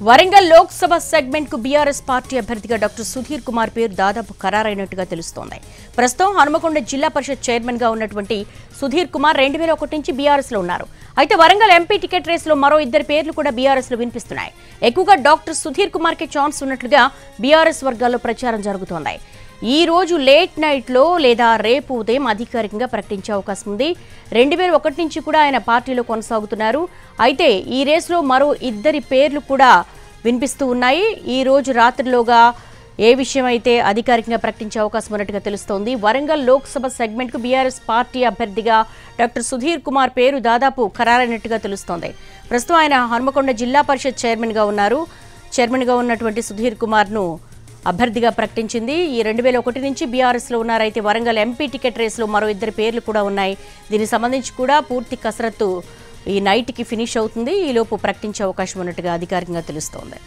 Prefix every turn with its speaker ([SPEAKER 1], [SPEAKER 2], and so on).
[SPEAKER 1] Warangal Lok Sabha segment కు BRS party అభ్యర్థిగా doctor Sudheer Kumar పేరు దాదాపు ఖరారైనట్టుగా తెలుస్తోంది. ప్రస్తుతం హనుమకొండ జిల్లా పరిషత్ చైర్మన్ గా ఉన్నటువంటి సుధీర్ కుమార్ 2001 నుంచి బీఆర్ఎస్ లో ఉన్నారు. అయితే వరంగల్ ఎంపీ టికెట్ రేస్ లో మరో ఇద్దరు పేర్లు కూడా బీఆర్ఎస్ లో వినిపిస్తున్నాయి. ఎక్కువగా డాక్టర్ సుధీర్ కుమార్ కే ఛాన్స్ ఉన్నట్లుగా బీఆర్ఎస్ వర్గాల్లో ప్రచారం జరుగుతోంది. ఈ రోజు లేట్ నైట్ లో లేదా రేపు ఉదయం అధికారికంగా ప్రకటించే అవకాశం ఉంది. 2001 నుంచి కూడా ఆయన పార్టీలో కొనసాగుతున్నారు. అయితే ఈ రేసులో మరో ఇద్దరి పేర్లు కూడా వినిపిస్తూ ఉన్నాయి. ఈ రోజు రాత్రిలోగా ఏ విషయం అయితే అధికారికంగా ప్రకటించే అవకాశం ఉన్నట్టుగా తెలుస్తోంది. వరంగల్ లోక్సభ సెగ్మెంట్ కు బీఆర్ఎస్ పార్టీ అభ్యర్థిగా డాక్టర్ సుధీర్ కుమార్ పేరు దాదాపు ఖరారైనట్టుగా తెలుస్తోంది. ప్రస్తుతం ఆయన హనుమకొండ జిల్లా పరిషత్ చైర్మన్ గా ఉన్నారు. చైర్మన్ గా ఉన్నటువంటి సుధీర్ కుమార్ ను అభ్యర్థిగా ప్రకటించింది. ఈ 2001 నుంచి బీఆర్ఎస్ లో ఉన్నారు. అయితే వరంగల్ ఎంపీ టికెట్ రేస్ లో మరో ఇద్దరు పేర్లు కూడా ఉన్నాయి. దీనికి సంబంధించి కూడా పూర్తి కసరత్తు ఈ నైట్ కి ఫినిష్ అవుతుంది. ఈ లోపు ప్రకటించే అవకాశం ఉన్నట్టుగా అధికారికంగా తెలుస్తోంది.